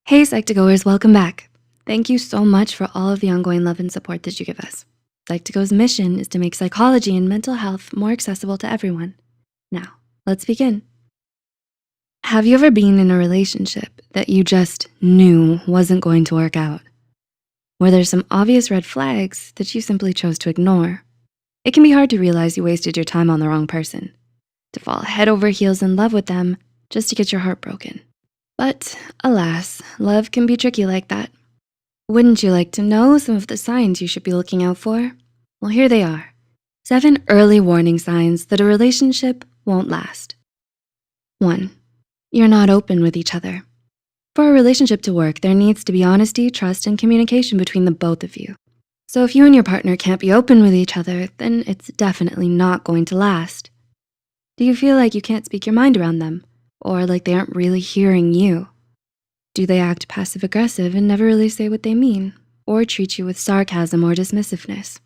Hey Psych2Goers, welcome back. Thank you so much for all of the ongoing love and support that you give us. Psych2Go's mission is to make psychology and mental health more accessible to everyone. Now, let's begin. Have you ever been in a relationship that you just knew wasn't going to work out? Where there's some obvious red flags that you simply chose to ignore? It can be hard to realize you wasted your time on the wrong person, to fall head over heels in love with them just to get your heart broken. But alas, love can be tricky like that. Wouldn't you like to know some of the signs you should be looking out for? Well, here they are. 7 early warning signs that a relationship won't last. 1, you're not open with each other. For a relationship to work, there needs to be honesty, trust, and communication between the both of you. So if you and your partner can't be open with each other, then it's definitely not going to last. Do you feel like you can't speak your mind around them? Or like they aren't really hearing you? Do they act passive-aggressive and never really say what they mean, or treat you with sarcasm or dismissiveness?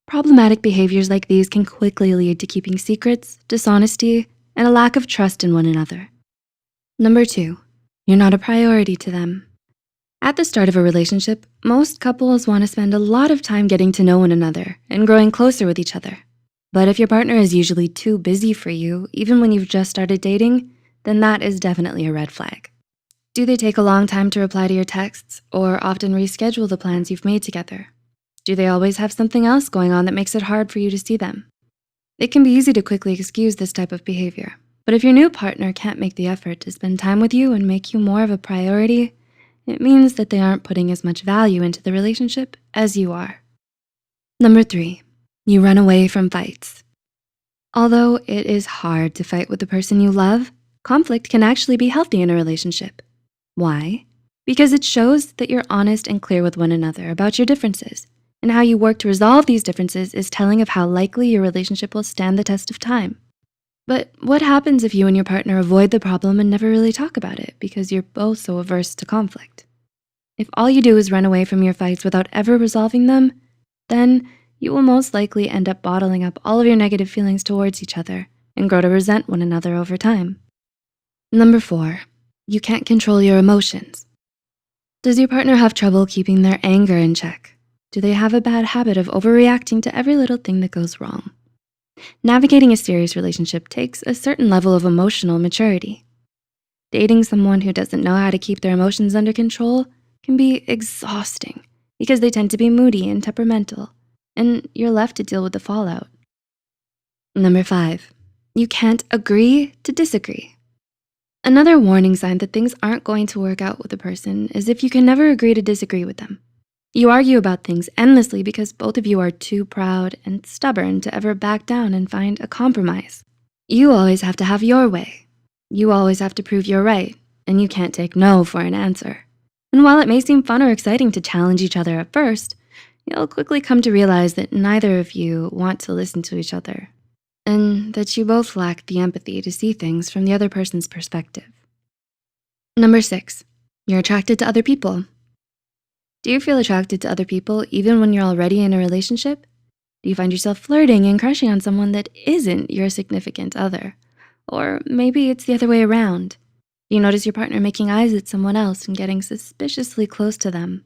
Problematic behaviors like these can quickly lead to keeping secrets, dishonesty, and a lack of trust in one another. Number 2, you're not a priority to them. At the start of a relationship, most couples want to spend a lot of time getting to know one another and growing closer with each other. But if your partner is usually too busy for you, even when you've just started dating, then that is definitely a red flag. Do they take a long time to reply to your texts or often reschedule the plans you've made together? Do they always have something else going on that makes it hard for you to see them? It can be easy to quickly excuse this type of behavior, but if your new partner can't make the effort to spend time with you and make you more of a priority, it means that they aren't putting as much value into the relationship as you are. Number 3, you run away from fights. Although it is hard to fight with the person you love, conflict can actually be healthy in a relationship. Why? Because it shows that you're honest and clear with one another about your differences, and how you work to resolve these differences is telling of how likely your relationship will stand the test of time. But what happens if you and your partner avoid the problem and never really talk about it because you're both so averse to conflict? If all you do is run away from your fights without ever resolving them, then you will most likely end up bottling up all of your negative feelings towards each other and grow to resent one another over time. Number 4, you can't control your emotions. Does your partner have trouble keeping their anger in check? Do they have a bad habit of overreacting to every little thing that goes wrong? Navigating a serious relationship takes a certain level of emotional maturity. Dating someone who doesn't know how to keep their emotions under control can be exhausting because they tend to be moody and temperamental, and you're left to deal with the fallout. Number 5, you can't agree to disagree. Another warning sign that things aren't going to work out with a person is if you can never agree to disagree with them. You argue about things endlessly because both of you are too proud and stubborn to ever back down and find a compromise. You always have to have your way. You always have to prove you're right, and you can't take no for an answer. And while it may seem fun or exciting to challenge each other at first, you'll quickly come to realize that neither of you want to listen to each other, and that you both lack the empathy to see things from the other person's perspective. Number 6, you're attracted to other people. Do you feel attracted to other people even when you're already in a relationship? Do you find yourself flirting and crushing on someone that isn't your significant other? Or maybe it's the other way around. Do you notice your partner making eyes at someone else and getting suspiciously close to them?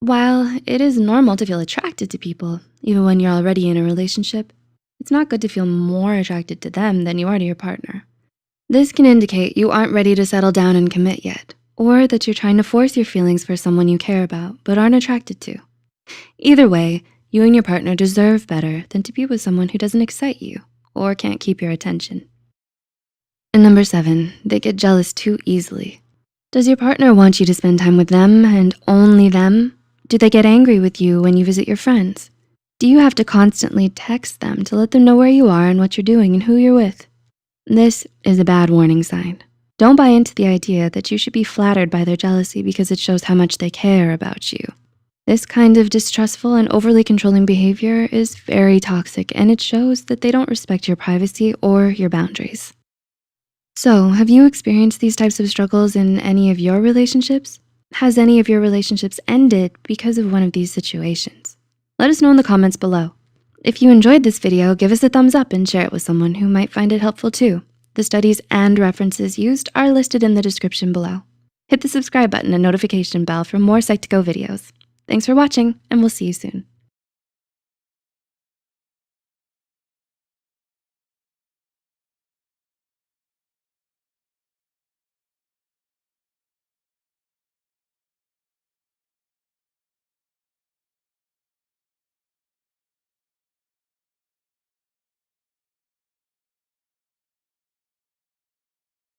While it is normal to feel attracted to people, even when you're already in a relationship, it's not good to feel more attracted to them than you are to your partner. This can indicate you aren't ready to settle down and commit yet, or that you're trying to force your feelings for someone you care about but aren't attracted to. Either way, you and your partner deserve better than to be with someone who doesn't excite you or can't keep your attention. And number 7, they get jealous too easily. Does your partner want you to spend time with them and only them? Do they get angry with you when you visit your friends? Do you have to constantly text them to let them know where you are and what you're doing and who you're with? This is a bad warning sign. Don't buy into the idea that you should be flattered by their jealousy because it shows how much they care about you. This kind of distrustful and overly controlling behavior is very toxic, and it shows that they don't respect your privacy or your boundaries. So, have you experienced these types of struggles in any of your relationships? Has any of your relationships ended because of one of these situations? Let us know in the comments below. If you enjoyed this video, give us a thumbs up and share it with someone who might find it helpful too. The studies and references used are listed in the description below. Hit the subscribe button and notification bell for more Psych2Go videos. Thanks for watching, and we'll see you soon.